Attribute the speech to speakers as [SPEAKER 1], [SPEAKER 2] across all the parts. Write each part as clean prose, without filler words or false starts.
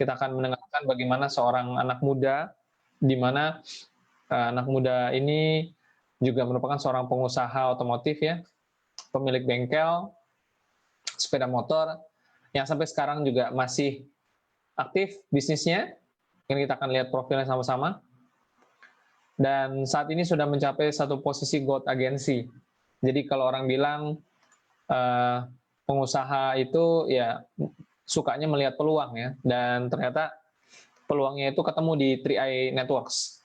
[SPEAKER 1] kita akan mendengarkan bagaimana seorang anak muda, di mana anak muda ini juga merupakan seorang pengusaha otomotif ya, pemilik bengkel sepeda motor, yang sampai sekarang juga masih aktif bisnisnya. Ini kita akan lihat profilnya sama-sama. Dan saat ini sudah mencapai satu posisi GOAT agensi. Jadi kalau orang bilang pengusaha itu ya sukanya melihat peluang ya, dan ternyata peluangnya itu ketemu di 3i Networks.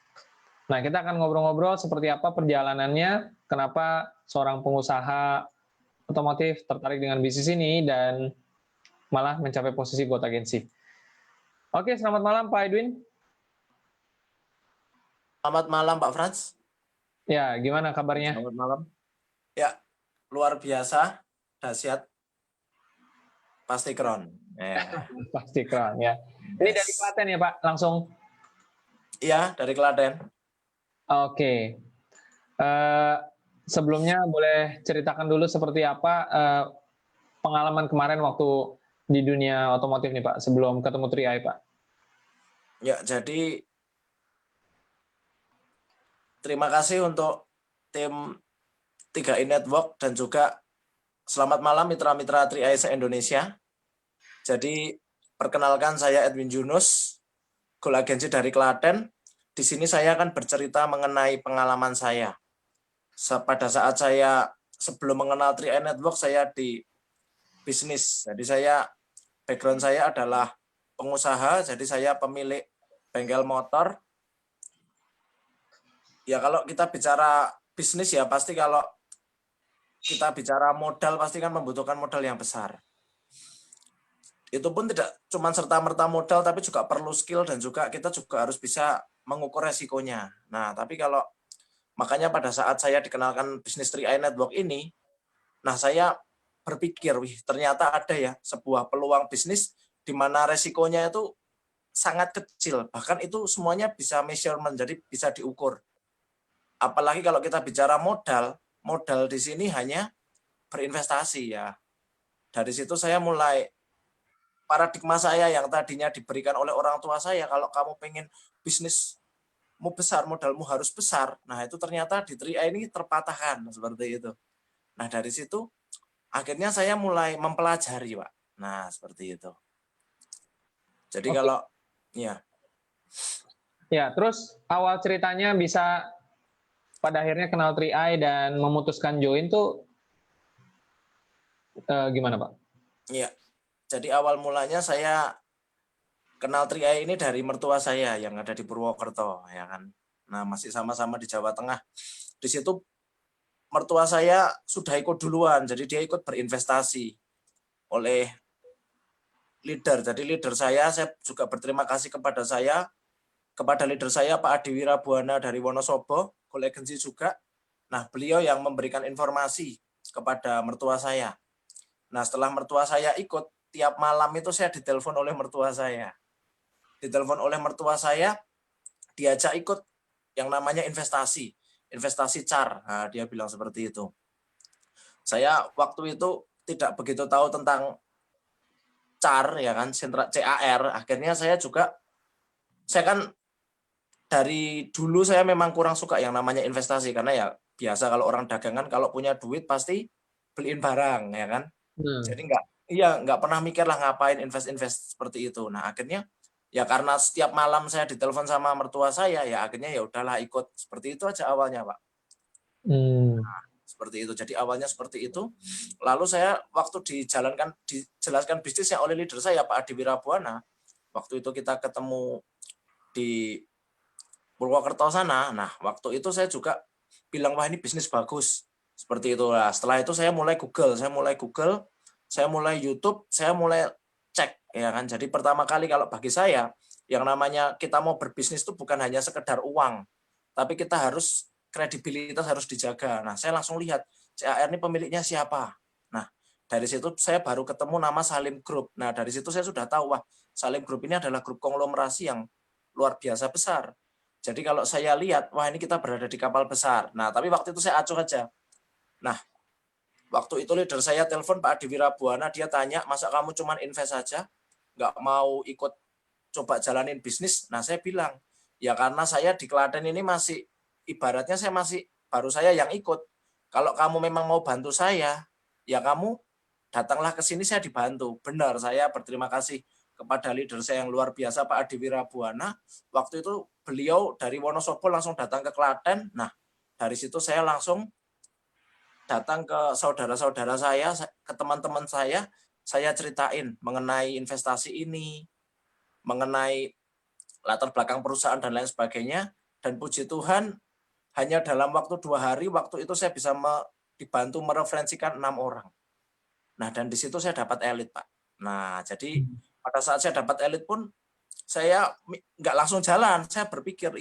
[SPEAKER 1] Nah, kita akan ngobrol-ngobrol seperti apa perjalanannya, kenapa seorang pengusaha otomotif tertarik dengan bisnis ini dan malah mencapai posisi GOAT agensi. Oke, selamat malam Pak Edwin.
[SPEAKER 2] Selamat malam Pak Frans.
[SPEAKER 1] Ya, gimana kabarnya?
[SPEAKER 2] Selamat malam. Ya, luar biasa, dahsyat, pasti keren.
[SPEAKER 1] Pasti keren ya. Ini dari Klaten ya Pak, langsung?
[SPEAKER 2] Iya, dari Klaten.
[SPEAKER 1] Oke. Sebelumnya boleh ceritakan dulu seperti apa pengalaman kemarin waktu di dunia otomotif nih Pak, sebelum ketemu 3i Pak.
[SPEAKER 2] Ya, jadi terima kasih untuk tim 3i Network dan juga selamat malam mitra-mitra 3i se-Indonesia. Jadi perkenalkan saya Edwin Yunus, GOAT Agensi dari Klaten. Di sini saya akan bercerita mengenai pengalaman saya. Pada saat saya sebelum mengenal 3i Network, saya di bisnis. Jadi background saya adalah pengusaha, jadi saya pemilik bengkel motor. Ya kalau kita bicara bisnis ya pasti kalau kita bicara modal pasti kan membutuhkan modal yang besar. Itu pun tidak cuma serta-merta modal, tapi juga perlu skill dan juga kita juga harus bisa mengukur resikonya. Nah, tapi makanya pada saat saya dikenalkan bisnis 3i Network ini, nah saya berpikir, wih ternyata ada ya sebuah peluang bisnis di mana resikonya itu sangat kecil, bahkan itu semuanya bisa measurement, jadi bisa diukur. Apalagi kalau kita bicara modal di sini hanya berinvestasi ya. Dari situ saya mulai paradigma saya yang tadinya diberikan oleh orang tua saya, kalau kamu pengen bisnismu besar, modalmu harus besar. Nah itu ternyata di 3i ini terpatahkan seperti itu. Nah dari situ akhirnya saya mulai mempelajari Pak. Nah seperti itu. Jadi kalau ya.
[SPEAKER 1] Ya, terus awal ceritanya bisa pada akhirnya kenal 3i dan memutuskan join tuh gimana Pak?
[SPEAKER 2] Iya, jadi awal mulanya saya kenal 3i ini dari mertua saya yang ada di Purwokerto, ya kan. Nah masih sama-sama di Jawa Tengah. Di situ mertua saya sudah ikut duluan, jadi dia ikut berinvestasi oleh leader. Jadi leader saya juga berterima kasih kepada leader saya Pak Adi Wirabuana dari Wonosobo, GOAT Agensi juga. Nah beliau yang memberikan informasi kepada mertua saya. Nah setelah mertua saya ikut, tiap malam itu saya ditelepon oleh mertua saya. Ditelepon oleh mertua saya, diajak ikut yang namanya investasi CAR. Nah, dia bilang seperti itu. Saya waktu itu tidak begitu tahu tentang CAR ya kan, CAR. Akhirnya saya kan dari dulu saya memang kurang suka yang namanya investasi karena ya biasa kalau orang dagangan kalau punya duit pasti beliin barang ya kan. Jadi nggak pernah mikir lah ngapain invest seperti itu. Nah akhirnya ya karena setiap malam saya ditelepon sama mertua saya ya akhirnya ya udahlah ikut, seperti itu aja awalnya Pak. Nah, seperti itu. Jadi awalnya seperti itu. Lalu saya waktu dijelaskan bisnisnya oleh leader saya Pak Adi Wirabuana, waktu itu kita ketemu di Purwokerto sana. Nah waktu itu saya juga bilang wah ini bisnis bagus. Seperti itu lah. Setelah itu saya mulai Google, saya mulai YouTube, saya mulai cek ya kan. Jadi pertama kali kalau bagi saya yang namanya kita mau berbisnis itu bukan hanya sekedar uang, tapi kita harus kredibilitas harus dijaga. Nah, saya langsung lihat CAR ini pemiliknya siapa. Nah, dari situ saya baru ketemu nama Salim Group. Nah, dari situ saya sudah tahu wah Salim Group ini adalah grup konglomerasi yang luar biasa besar. Jadi kalau saya lihat wah ini kita berada di kapal besar. Nah, tapi waktu itu saya acuh aja. Nah, waktu itu leader saya telepon Pak Adi Wirabuana, dia tanya, masa kamu cuma invest saja, nggak mau ikut coba jalanin bisnis. Nah, saya bilang, ya karena saya di Klaten ini masih, ibaratnya saya masih, baru saya yang ikut. Kalau kamu memang mau bantu saya, ya kamu datanglah ke sini, saya dibantu. Benar, saya berterima kasih kepada leader saya yang luar biasa, Pak Adi Wirabuana. Waktu itu beliau dari Wonosobo langsung datang ke Klaten. Nah, dari situ saya langsung datang ke saudara-saudara saya, ke teman-teman saya ceritain mengenai investasi ini, mengenai latar belakang perusahaan dan lain sebagainya. Dan puji Tuhan, hanya dalam waktu 2 hari, waktu itu saya bisa dibantu mereferensikan 6 orang. Nah, dan di situ saya dapat elit, Pak. Nah, jadi pada saat saya dapat elit pun, saya nggak langsung jalan. Saya berpikir,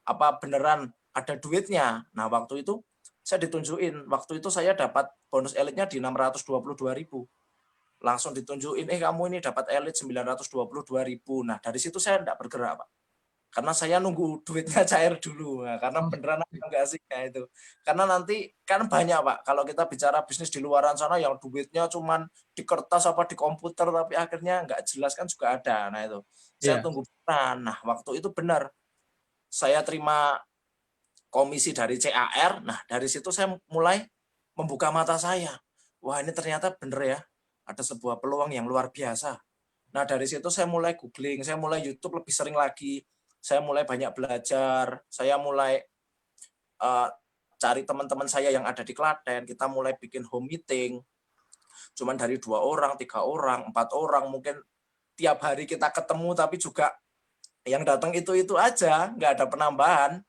[SPEAKER 2] apa beneran ada duitnya? Nah, waktu itu saya ditunjukin. Waktu itu saya dapat bonus elitnya di 622.000. Langsung ditunjukin, kamu ini dapat elit 922.000. Nah, dari situ saya nggak bergerak, Pak. Karena saya nunggu duitnya cair dulu. Nah, karena beneran enggak sih, nah itu. Karena nanti kan banyak, Pak, kalau kita bicara bisnis di luaran sana yang duitnya cuman di kertas apa di komputer tapi akhirnya nggak jelas kan juga ada. Nah, itu. Saya
[SPEAKER 1] Iya.
[SPEAKER 2] tunggu beneran. Nah, waktu itu benar. Saya terima komisi dari CAR. Nah, dari situ saya mulai membuka mata saya. Wah, ini ternyata bener ya. Ada sebuah peluang yang luar biasa. Nah, dari situ saya mulai googling, saya mulai YouTube lebih sering lagi. Saya mulai banyak belajar, saya mulai cari teman-teman saya yang ada di Klaten, kita mulai bikin home meeting. Cuman dari 2 orang, 3 orang, 4 orang, mungkin tiap hari kita ketemu tapi juga yang datang itu aja, nggak ada penambahan.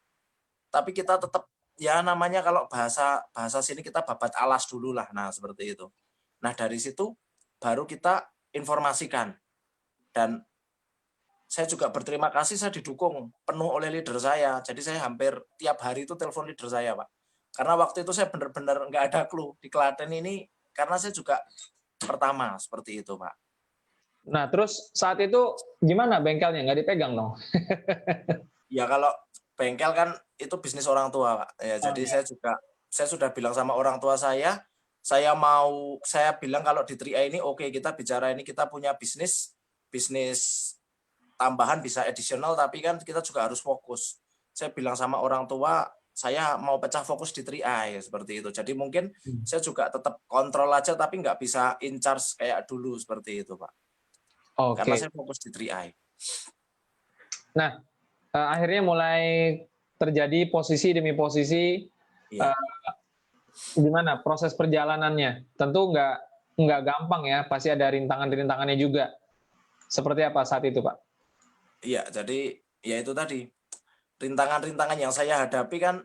[SPEAKER 2] Tapi kita tetap, ya namanya kalau bahasa sini kita babat alas dulu lah. Nah, seperti itu. Nah, dari situ baru kita informasikan. Dan saya juga berterima kasih, saya didukung penuh oleh leader saya. Jadi saya hampir tiap hari itu telepon leader saya, Pak. Karena waktu itu saya benar-benar nggak ada clue di Klaten ini, karena saya juga pertama seperti itu, Pak.
[SPEAKER 1] Nah, terus saat itu gimana bengkelnya? Nggak dipegang dong?
[SPEAKER 2] Ya kalau bengkel kan itu bisnis orang tua, Pak. Ya, jadi saya sudah bilang sama orang tua saya bilang kalau di 3i ini oke, kita bicara ini, kita punya bisnis tambahan bisa additional, tapi kan kita juga harus fokus. Saya bilang sama orang tua, saya mau pecah fokus di 3i, seperti itu. Jadi mungkin saya juga tetap kontrol aja, tapi nggak bisa in charge kayak dulu, seperti itu, Pak. Karena
[SPEAKER 1] Oke.
[SPEAKER 2] saya fokus di 3i.
[SPEAKER 1] Nah, akhirnya mulai terjadi posisi demi posisi.
[SPEAKER 2] Iya.
[SPEAKER 1] Gimana proses perjalanannya? Tentu nggak gampang ya, pasti ada rintangan-rintangannya juga. Seperti apa saat itu, Pak?
[SPEAKER 2] Iya, jadi ya itu tadi. Rintangan-rintangan yang saya hadapi kan,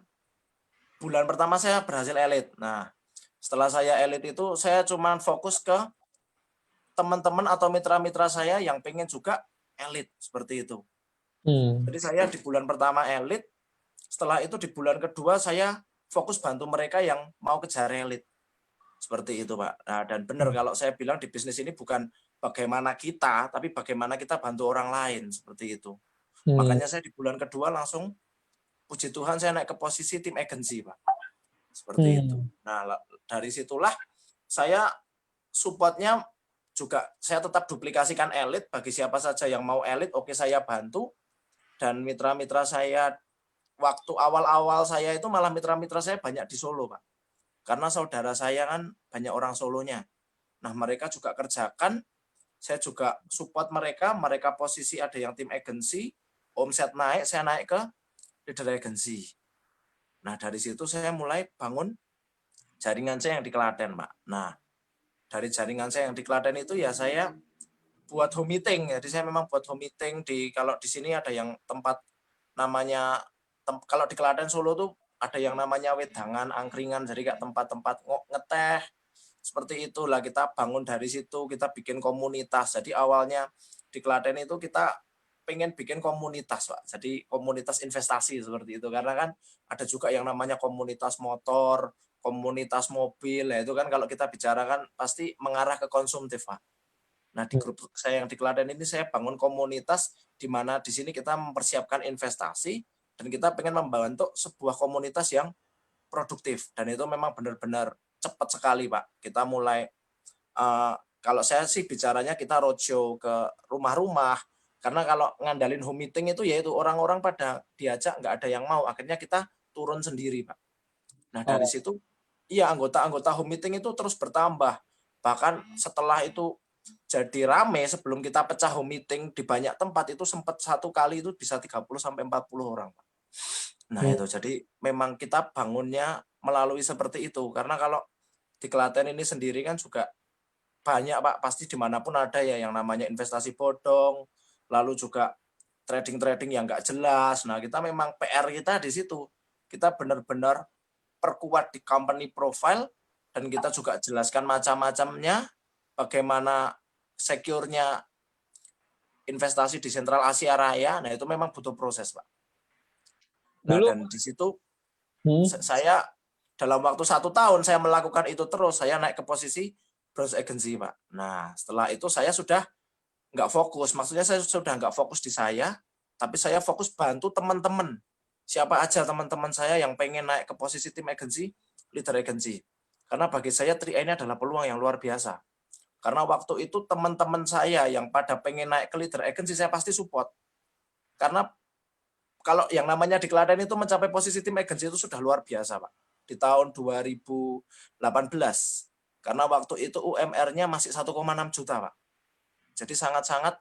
[SPEAKER 2] bulan pertama saya berhasil elit. Nah, setelah saya elit itu saya cuma fokus ke teman-teman atau mitra-mitra saya yang pengen juga elit, seperti itu. Jadi saya di bulan pertama elit, setelah itu di bulan kedua saya fokus bantu mereka yang mau kejar elit. Seperti itu, Pak. Nah, dan benar kalau saya bilang di bisnis ini bukan bagaimana kita, tapi bagaimana kita bantu orang lain, seperti itu. Makanya saya di bulan kedua langsung, puji Tuhan, saya naik ke posisi tim agency, Pak. Seperti itu. Nah, dari situlah saya supportnya juga, saya tetap duplikasikan elit, bagi siapa saja yang mau elit, oke saya bantu. Dan mitra-mitra saya, waktu awal-awal saya itu malah mitra-mitra saya banyak di Solo, Pak. Karena saudara saya kan banyak orang Solonya. Nah, mereka juga kerjakan, saya juga support mereka posisi ada yang tim agency, omset naik, saya naik ke leader agency. Nah, dari situ saya mulai bangun jaringan saya yang di Klaten, Pak. Nah, dari jaringan saya yang di Klaten itu ya saya buat home meeting. Jadi saya memang buat home meeting kalau di sini ada yang tempat namanya, kalau di Klaten Solo tuh ada yang namanya wedangan, angkringan, jadi kayak tempat-tempat ngeteh, seperti itulah. Kita bangun dari situ, kita bikin komunitas. Jadi awalnya di Klaten itu kita pengen bikin komunitas, Pak. Jadi komunitas investasi seperti itu. Karena kan ada juga yang namanya komunitas motor, komunitas mobil. Nah, itu kan kalau kita bicara kan pasti mengarah ke konsumtif, Pak. Nah, di grup saya yang di Klaten ini saya bangun komunitas di mana di sini kita mempersiapkan investasi dan kita pengen membentuk sebuah komunitas yang produktif, dan itu memang benar-benar cepat sekali, Pak. Kita mulai kalau saya sih bicaranya kita roadshow ke rumah-rumah, Karena kalau ngandalin home meeting itu ya itu orang-orang pada diajak nggak ada yang mau. Akhirnya kita turun sendiri, Pak. Nah, dari
[SPEAKER 1] Oh,
[SPEAKER 2] situ iya anggota-anggota home meeting itu terus bertambah. Bahkan setelah itu jadi rame sebelum kita pecah home meeting di banyak tempat itu sempat satu kali itu bisa 30 sampai 40 orang, Pak. Nah,
[SPEAKER 1] hmm,
[SPEAKER 2] itu jadi memang kita bangunnya melalui seperti itu. Karena kalau di Klaten ini sendiri kan juga banyak, Pak, pasti dimanapun ada ya yang namanya investasi bodong, lalu juga trading-trading yang nggak jelas. Nah, kita memang PR kita di situ. Kita benar-benar perkuat di company profile dan kita juga jelaskan macam-macamnya, bagaimana secure-nya investasi di Sentral Asia Raya. Nah, itu memang butuh proses, Pak. Nah,
[SPEAKER 1] dulu,
[SPEAKER 2] dan di situ
[SPEAKER 1] hmm,
[SPEAKER 2] saya dalam waktu 1 tahun saya melakukan itu terus, saya naik ke posisi bronze agency, Pak. Nah, setelah itu saya sudah nggak fokus, maksudnya saya sudah nggak fokus di saya, tapi saya fokus bantu teman-teman. Siapa aja teman-teman saya yang pengen naik ke posisi tim agency, leader agency. Karena bagi saya 3 ini adalah peluang yang luar biasa. Karena waktu itu teman-teman saya yang pada pengen naik ke leader agency, saya pasti support. Karena kalau yang namanya di Klaten itu mencapai posisi tim agency itu sudah luar biasa, Pak. Di tahun 2018. Karena waktu itu UMR-nya masih 1,6 juta, Pak. Jadi sangat-sangat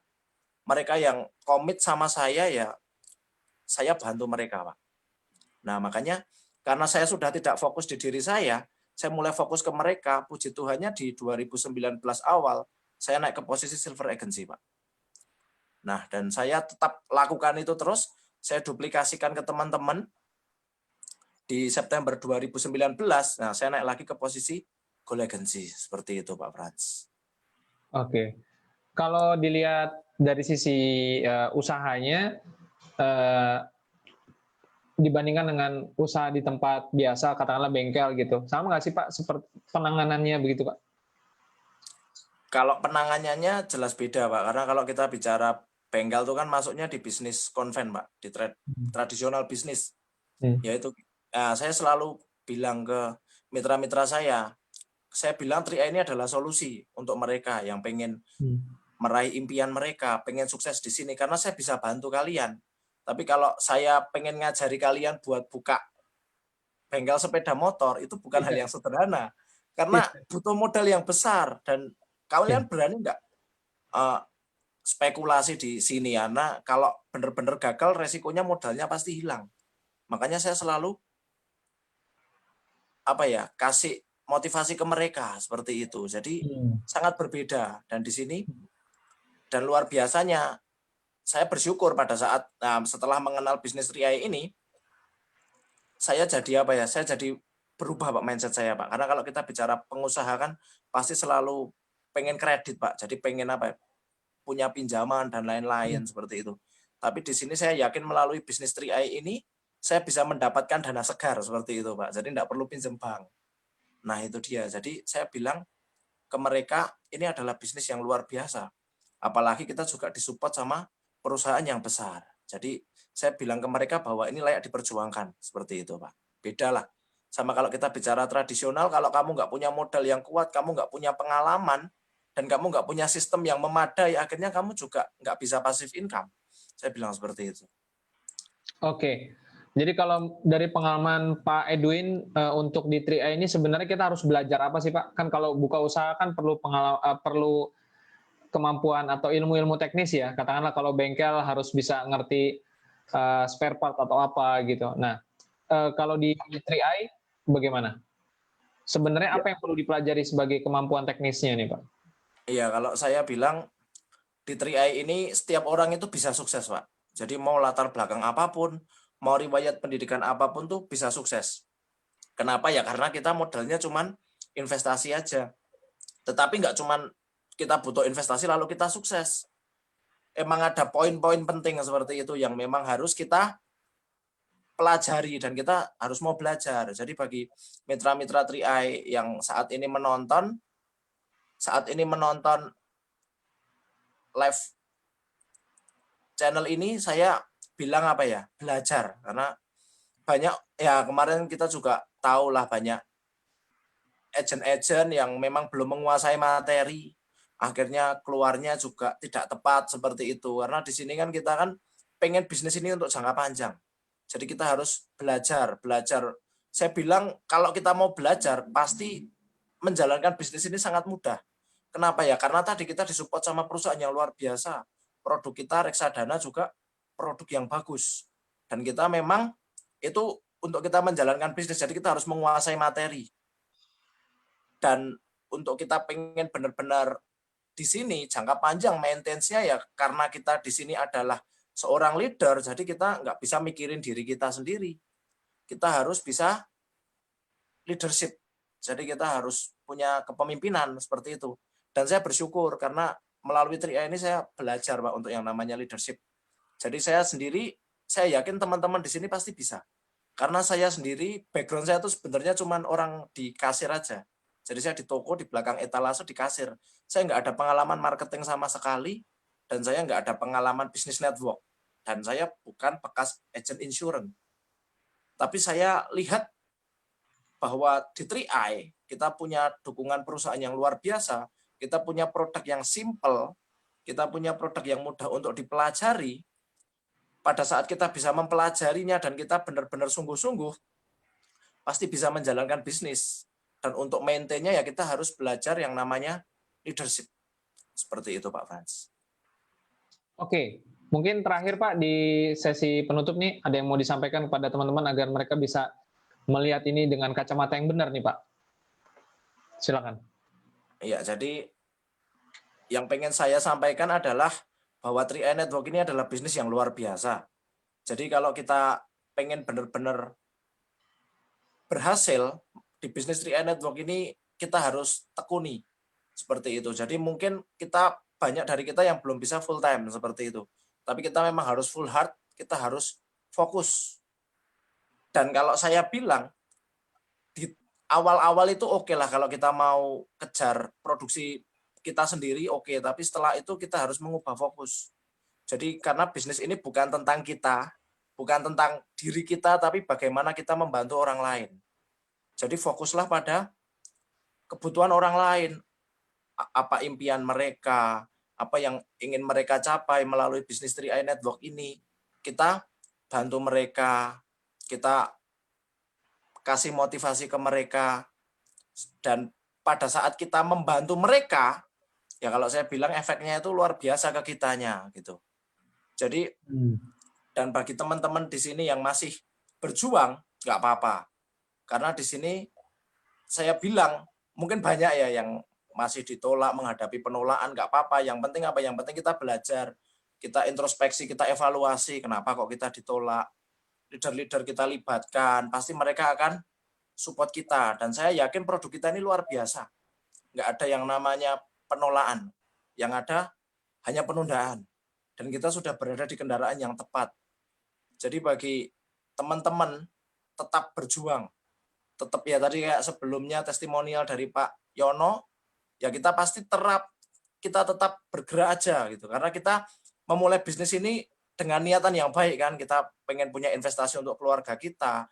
[SPEAKER 2] mereka yang komit sama saya ya saya bantu mereka, Pak. Nah, makanya karena saya sudah tidak fokus di diri saya mulai fokus ke mereka. Puji Tuhannya di 2019 awal saya naik ke posisi silver agency, Pak. Nah, dan saya tetap lakukan itu terus, saya duplikasikan ke teman-teman. Di September 2019, nah saya naik lagi ke posisi gold agency. Seperti itu, Pak Frans.
[SPEAKER 1] oke. Kalau dilihat dari sisi usahanya, eh, dibandingkan dengan usaha di tempat biasa, katakanlah bengkel gitu, sama nggak sih Pak seperti penanganannya begitu Pak?
[SPEAKER 2] Kalau penanganannya jelas beda, Pak. Karena kalau kita bicara bengkel itu kan masuknya di bisnis konven, Pak. Di tradisional bisnis.
[SPEAKER 1] Hmm.
[SPEAKER 2] Yaitu saya selalu bilang ke mitra-mitra saya bilang 3 ini adalah solusi untuk mereka yang pengen meraih impian mereka, pengen sukses di sini. Karena saya bisa bantu kalian. Tapi kalau saya pengen ngajari kalian buat buka bengkel sepeda motor, itu bukan hal
[SPEAKER 1] Iya,
[SPEAKER 2] yang sederhana. Karena
[SPEAKER 1] iya,
[SPEAKER 2] butuh modal yang besar. Dan
[SPEAKER 1] iya.
[SPEAKER 2] kalian berani nggak spekulasi di sini? Karena kalau benar-benar gagal, resikonya modalnya pasti hilang. Makanya saya selalu kasih motivasi ke mereka seperti itu. Jadi
[SPEAKER 1] Hmm.
[SPEAKER 2] sangat berbeda. Dan di sini dan luar biasanya saya bersyukur pada saat setelah mengenal bisnis Riai ini, saya jadi saya jadi berubah, Pak, mindset saya, Pak. Karena kalau kita bicara pengusaha kan pasti selalu pengen kredit, Pak. Jadi pengen punya pinjaman dan lain-lain seperti itu. Tapi di sini saya yakin melalui bisnis 3i ini saya bisa mendapatkan dana segar seperti itu, Pak. Jadi tidak perlu pinjam bank. Nah, itu dia. Jadi saya bilang ke mereka ini adalah bisnis yang luar biasa. Apalagi kita juga disupport sama perusahaan yang besar. Jadi saya bilang ke mereka bahwa ini layak diperjuangkan seperti itu, Pak. Beda lah sama kalau kita bicara tradisional, kalau kamu nggak punya modal yang kuat, kamu nggak punya pengalaman, dan kamu nggak punya sistem yang memadai, akhirnya kamu juga nggak bisa passive income. Saya bilang seperti itu.
[SPEAKER 1] Oke. Jadi kalau dari pengalaman Pak Edwin untuk di 3i ini sebenarnya kita harus belajar apa sih Pak? Kan kalau buka usaha kan perlu perlu kemampuan atau ilmu-ilmu teknis ya. Katakanlah kalau bengkel harus bisa ngerti spare part atau apa gitu. Nah, kalau di 3i bagaimana? Sebenarnya
[SPEAKER 2] Ya.
[SPEAKER 1] apa yang perlu dipelajari sebagai kemampuan teknisnya nih Pak?
[SPEAKER 2] Iya, kalau saya bilang di 3i ini setiap orang itu bisa sukses, Pak. Jadi mau latar belakang apapun, mau riwayat pendidikan apapun tuh bisa sukses. Kenapa ya? Karena kita modalnya cuman investasi aja. Tetapi nggak cuman kita butuh investasi lalu kita sukses. Emang ada poin-poin penting seperti itu yang memang harus kita pelajari dan kita harus mau belajar. Jadi bagi mitra-mitra 3i yang saat ini menonton live channel ini, saya bilang belajar. Karena banyak ya kemarin kita juga tahu lah banyak agent-agent yang memang belum menguasai materi akhirnya keluarnya juga tidak tepat seperti itu. Karena di sini kan kita kan pengen bisnis ini untuk jangka panjang. Jadi kita harus belajar. Saya bilang kalau kita mau belajar pasti menjalankan bisnis ini sangat mudah. Kenapa ya? Karena tadi kita disupport sama perusahaan yang luar biasa. Produk kita reksadana juga produk yang bagus. Dan kita memang itu untuk kita menjalankan bisnis, jadi kita harus menguasai materi. Dan untuk kita pengen benar-benar di sini jangka panjang maintenance-nya ya karena kita di sini adalah seorang leader, jadi kita nggak bisa mikirin diri kita sendiri. Kita harus bisa leadership. Jadi kita harus punya kepemimpinan seperti itu. Dan saya bersyukur karena melalui 3i ini saya belajar Pak untuk yang namanya leadership. Jadi saya sendiri, saya yakin teman-teman di sini pasti bisa. Karena saya sendiri, background saya itu sebenarnya cuma orang di kasir aja. Jadi saya di toko, di belakang etalase, di kasir. Saya nggak ada pengalaman marketing sama sekali, dan saya nggak ada pengalaman bisnis network. Dan saya bukan bekas agent insurance. Tapi saya lihat bahwa di 3i, kita punya dukungan perusahaan yang luar biasa, kita punya produk yang simple, kita punya produk yang mudah untuk dipelajari. Pada saat kita bisa mempelajarinya dan kita benar-benar sungguh-sungguh, pasti bisa menjalankan bisnis. Dan untuk maintain-nya ya kita harus belajar yang namanya leadership. Seperti itu Pak Frans.
[SPEAKER 1] Oke, mungkin terakhir Pak di sesi penutup nih, ada yang mau disampaikan kepada teman-teman agar mereka bisa melihat ini dengan kacamata yang benar nih Pak. Silakan.
[SPEAKER 2] Iya, jadi yang pengen saya sampaikan adalah bahwa 3i Network ini adalah bisnis yang luar biasa. Jadi kalau kita pengen benar-benar berhasil di bisnis 3i Network ini, kita harus tekuni seperti itu. Jadi mungkin banyak dari kita yang belum bisa full time seperti itu. Tapi kita memang harus full heart, kita harus fokus. Dan kalau saya bilang, di awal-awal itu oke lah kalau kita mau kejar produksi kita sendiri oke, tapi setelah itu kita harus mengubah fokus. Jadi karena bisnis ini bukan tentang kita, bukan tentang diri kita, tapi bagaimana kita membantu orang lain. Jadi fokuslah pada kebutuhan orang lain, apa impian mereka, apa yang ingin mereka capai melalui bisnis 3i Network ini. Kita bantu mereka, kita kasih motivasi ke mereka, dan pada saat kita membantu mereka, ya kalau saya bilang efeknya itu luar biasa ke kitanya gitu. Jadi dan bagi teman-teman di sini yang masih berjuang nggak apa-apa, karena di sini saya bilang mungkin banyak ya yang masih ditolak, menghadapi penolakan, nggak apa-apa. Yang penting apa? Yang penting kita belajar, kita introspeksi, kita evaluasi kenapa kok kita ditolak. Leader-leader kita libatkan, pasti mereka akan support kita. Dan saya yakin produk kita ini luar biasa. Nggak ada yang namanya penolakan, yang ada hanya penundaan. Dan kita sudah berada di kendaraan yang tepat. Jadi bagi teman-teman tetap berjuang, tetap ya tadi kayak sebelumnya testimonial dari Pak Yono, ya kita pasti kita tetap bergerak aja gitu. Karena kita memulai bisnis ini dengan niatan yang baik kan, kita pengen punya investasi untuk keluarga kita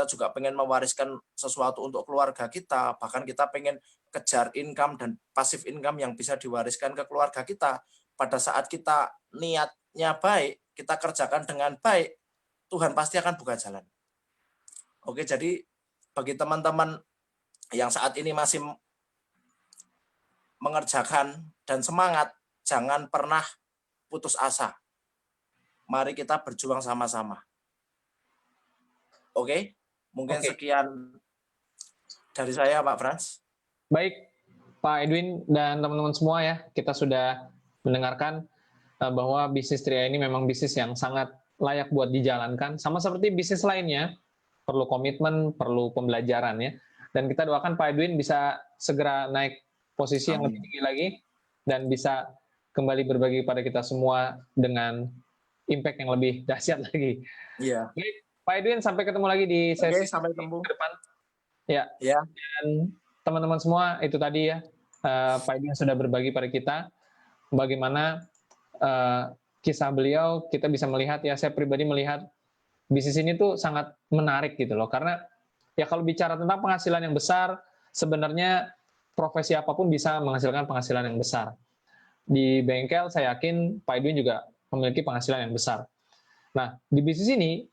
[SPEAKER 2] juga pengen mewariskan sesuatu untuk keluarga kita, bahkan kita pengen kejar income dan pasif income yang bisa diwariskan ke keluarga kita. Pada saat kita niatnya baik, kita kerjakan dengan baik, Tuhan pasti akan buka jalan. Oke, jadi bagi teman-teman yang saat ini masih mengerjakan dan semangat, jangan pernah putus asa. Mari kita berjuang sama-sama. Oke, mungkin sekian dari saya Pak Frans.
[SPEAKER 1] Baik, Pak Edwin dan teman-teman semua ya, kita sudah mendengarkan bahwa bisnis 3i ini memang bisnis yang sangat layak buat dijalankan. Sama seperti bisnis lainnya, perlu komitmen, perlu pembelajaran ya. Dan kita doakan Pak Edwin bisa segera naik posisi yang lebih tinggi lagi dan bisa kembali berbagi pada kita semua dengan impact yang lebih dahsyat lagi.
[SPEAKER 2] Iya.
[SPEAKER 1] Baik, Pak Edwin, sampai ketemu lagi di sesi
[SPEAKER 2] sampai ketemu
[SPEAKER 1] ke depan. Ya.
[SPEAKER 2] Ya.
[SPEAKER 1] Dan teman-teman semua, itu tadi ya, Pak Edwin sudah berbagi pada kita bagaimana kisah beliau. Kita bisa melihat ya, saya pribadi melihat bisnis ini tuh sangat menarik gitu loh, karena ya kalau bicara tentang penghasilan yang besar, sebenarnya profesi apapun bisa menghasilkan penghasilan yang besar. di bengkel saya yakin Pak Edwin juga memiliki penghasilan yang besar. Nah, di bisnis ini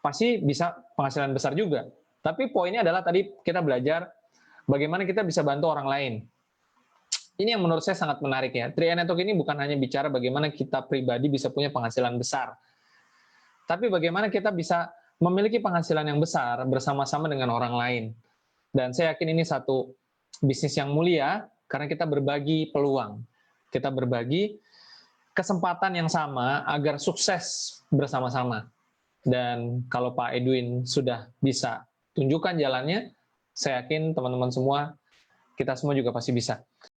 [SPEAKER 1] pasti bisa penghasilan besar juga. Tapi poinnya adalah tadi kita belajar bagaimana kita bisa bantu orang lain. Ini yang menurut saya sangat menarik ya. 3i Network ini bukan hanya bicara bagaimana kita pribadi bisa punya penghasilan besar, tapi bagaimana kita bisa memiliki penghasilan yang besar bersama-sama dengan orang lain. Dan saya yakin ini satu bisnis yang mulia karena kita berbagi peluang. Kita berbagi kesempatan yang sama agar sukses bersama-sama. Dan kalau Pak Edwin sudah bisa tunjukkan jalannya, saya yakin teman-teman semua, kita semua juga pasti bisa.